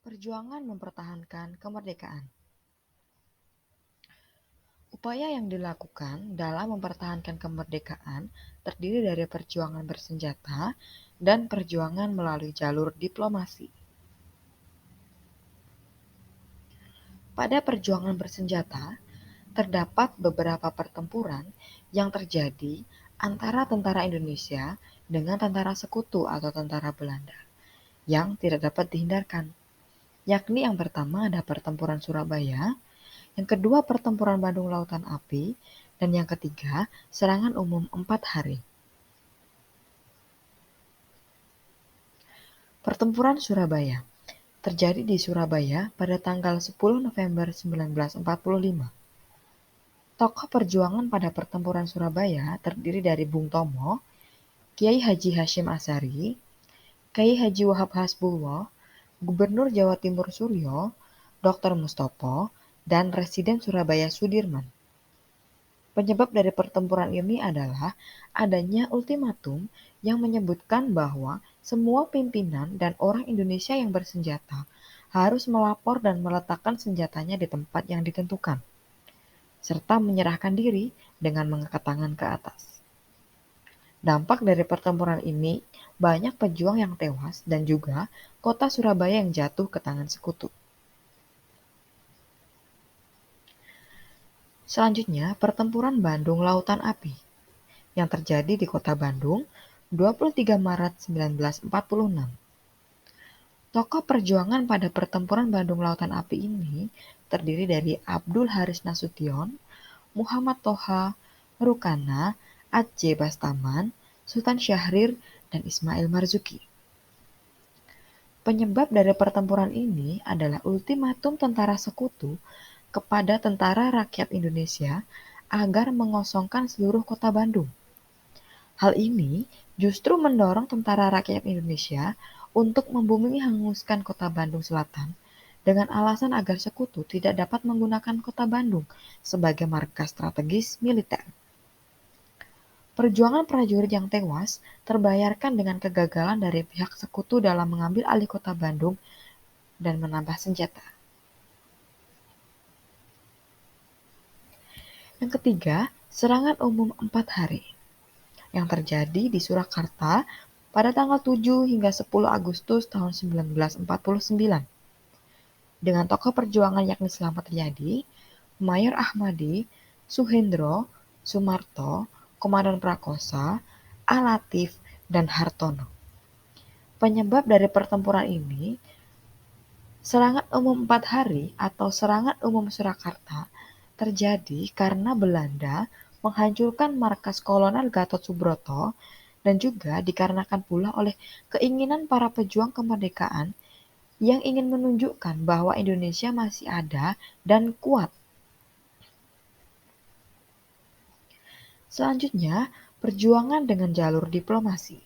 Perjuangan mempertahankan kemerdekaan. Upaya yang dilakukan dalam mempertahankan kemerdekaan terdiri dari perjuangan bersenjata dan perjuangan melalui jalur diplomasi. Pada perjuangan bersenjata, terdapat beberapa pertempuran yang terjadi antara tentara Indonesia dengan tentara sekutu atau tentara Belanda yang tidak dapat dihindarkan, yakni yang pertama ada pertempuran Surabaya, yang kedua pertempuran Bandung Lautan Api, dan yang ketiga serangan umum 4 hari. Pertempuran Surabaya terjadi di Surabaya pada tanggal 10 November 1945. Tokoh perjuangan pada pertempuran Surabaya terdiri dari Bung Tomo, Kiai Haji Hashim Asyari, Kiai Haji Wahab Hasbullah, Gubernur Jawa Timur Suryo, Dr. Mustopo, dan Residen Surabaya Sudirman. Penyebab dari pertempuran ini adalah adanya ultimatum yang menyebutkan bahwa semua pimpinan dan orang Indonesia yang bersenjata harus melapor dan meletakkan senjatanya di tempat yang ditentukan, serta menyerahkan diri dengan mengangkat tangan ke atas. Dampak dari pertempuran ini, banyak pejuang yang tewas dan juga kota Surabaya yang jatuh ke tangan sekutu. Selanjutnya, pertempuran Bandung Lautan Api yang terjadi di kota Bandung 23 Maret 1946. Tokoh perjuangan pada pertempuran Bandung Lautan Api ini terdiri dari Abdul Haris Nasution, Muhammad Toha, Rukana, Aceh Bastaman, Sultan Syahrir, dan Ismail Marzuki. Penyebab dari pertempuran ini adalah ultimatum tentara sekutu kepada tentara rakyat Indonesia agar mengosongkan seluruh kota Bandung. Hal ini justru mendorong tentara rakyat Indonesia untuk membumi hanguskan kota Bandung Selatan dengan alasan agar sekutu tidak dapat menggunakan kota Bandung sebagai markas strategis militer. Perjuangan prajurit yang tewas terbayarkan dengan kegagalan dari pihak sekutu dalam mengambil alih kota Bandung dan menambah senjata. Yang ketiga, serangan umum 4 hari yang terjadi di Surakarta pada tanggal 7 hingga 10 Agustus tahun 1949. Dengan tokoh perjuangan yakni Slamet Riyadi, Mayor Ahmadi, Suhendro, Sumarto, Komandan Prakosa, Alatif, dan Hartono. Penyebab dari pertempuran ini, serangan umum 4 hari atau serangan umum Surakarta terjadi karena Belanda menghancurkan markas Kolonel Gatot Subroto dan juga dikarenakan pula oleh keinginan para pejuang kemerdekaan yang ingin menunjukkan bahwa Indonesia masih ada dan kuat. Selanjutnya, perjuangan dengan jalur diplomasi.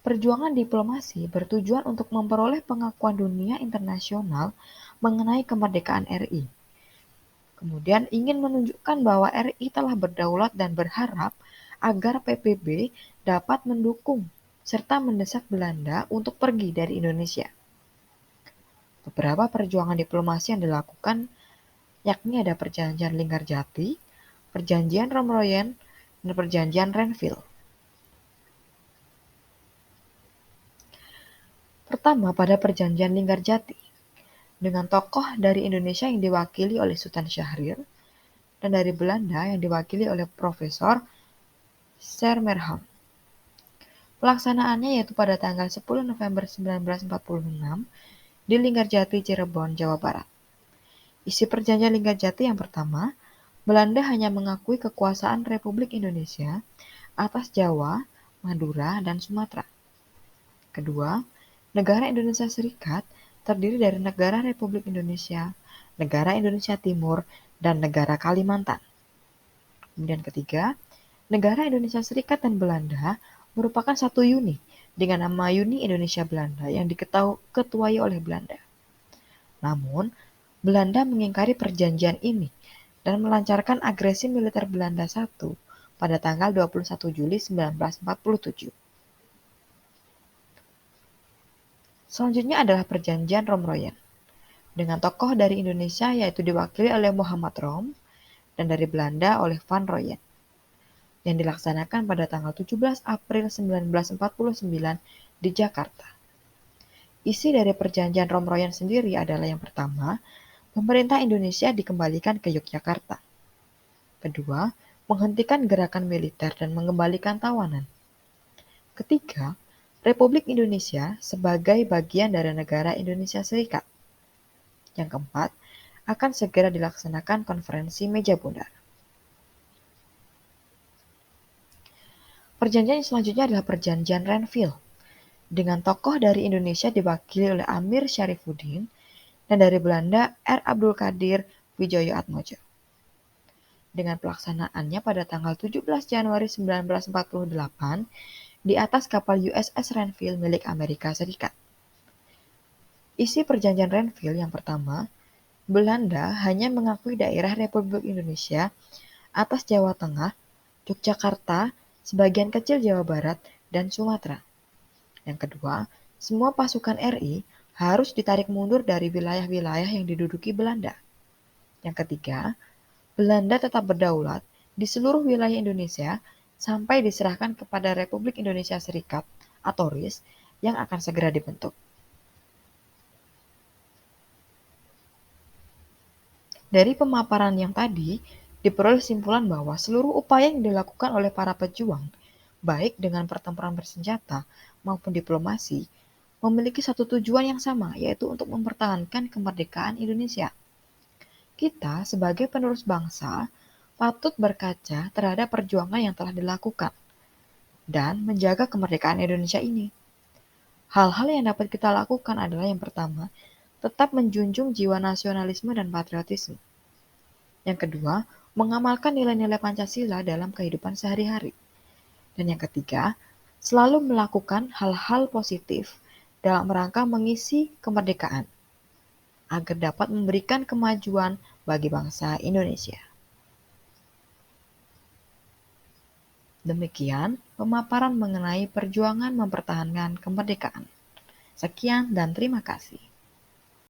Perjuangan diplomasi bertujuan untuk memperoleh pengakuan dunia internasional mengenai kemerdekaan RI. Kemudian ingin menunjukkan bahwa RI telah berdaulat dan berharap agar PBB dapat mendukung serta mendesak Belanda untuk pergi dari Indonesia. Beberapa perjuangan diplomasi yang dilakukan yakni ada perjanjian Linggarjati, perjanjian Romroyen, dan perjanjian Renville. Pertama, pada perjanjian Linggarjati, dengan tokoh dari Indonesia yang diwakili oleh Sultan Syahrir dan dari Belanda yang diwakili oleh Profesor Sermerham. Pelaksanaannya yaitu pada tanggal 10 November 1946 di Linggarjati, Cirebon, Jawa Barat. Isi perjanjian Linggarjati yang pertama, Belanda hanya mengakui kekuasaan Republik Indonesia atas Jawa, Madura, dan Sumatera. Kedua, negara Indonesia Serikat terdiri dari negara Republik Indonesia, negara Indonesia Timur, dan negara Kalimantan. Kemudian ketiga, negara Indonesia Serikat dan Belanda merupakan satu uni dengan nama Uni Indonesia Belanda yang diketuai oleh Belanda. Namun, Belanda mengingkari perjanjian ini dan melancarkan agresi militer Belanda I pada tanggal 21 Juli 1947. Selanjutnya adalah Perjanjian Romroyen, dengan tokoh dari Indonesia yaitu diwakili oleh Muhammad Rom dan dari Belanda oleh Van Royen, yang dilaksanakan pada tanggal 17 April 1949 di Jakarta. Isi dari Perjanjian Romroyen sendiri adalah yang pertama, pemerintah Indonesia dikembalikan ke Yogyakarta. Kedua, menghentikan gerakan militer dan mengembalikan tawanan. Ketiga, Republik Indonesia sebagai bagian dari negara Indonesia Serikat. Yang keempat, akan segera dilaksanakan konferensi meja bundar. Perjanjian selanjutnya adalah Perjanjian Renville, dengan tokoh dari Indonesia diwakili oleh Amir Syarifuddin dan dari Belanda R. Abdul Qadir Widjojoatmojo. Dengan pelaksanaannya pada tanggal 17 Januari 1948 di atas kapal USS Renville milik Amerika Serikat. Isi Perjanjian Renville yang pertama, Belanda hanya mengakui daerah Republik Indonesia atas Jawa Tengah, Yogyakarta, sebagian kecil Jawa Barat, dan Sumatera. Yang kedua, semua pasukan RI harus ditarik mundur dari wilayah-wilayah yang diduduki Belanda. Yang ketiga, Belanda tetap berdaulat di seluruh wilayah Indonesia sampai diserahkan kepada Republik Indonesia Serikat atau RIS yang akan segera dibentuk. Dari pemaparan yang tadi, diperoleh kesimpulan bahwa seluruh upaya yang dilakukan oleh para pejuang, baik dengan pertempuran bersenjata maupun diplomasi, memiliki satu tujuan yang sama, yaitu untuk mempertahankan kemerdekaan Indonesia. Kita, sebagai penerus bangsa, patut berkaca terhadap perjuangan yang telah dilakukan dan menjaga kemerdekaan Indonesia ini. Hal-hal yang dapat kita lakukan adalah yang pertama, tetap menjunjung jiwa nasionalisme dan patriotisme. Yang kedua, mengamalkan nilai-nilai Pancasila dalam kehidupan sehari-hari. Dan yang ketiga, selalu melakukan hal-hal positif dalam rangka mengisi kemerdekaan agar dapat memberikan kemajuan bagi bangsa Indonesia. Demikian pemaparan mengenai perjuangan mempertahankan kemerdekaan. Sekian dan terima kasih.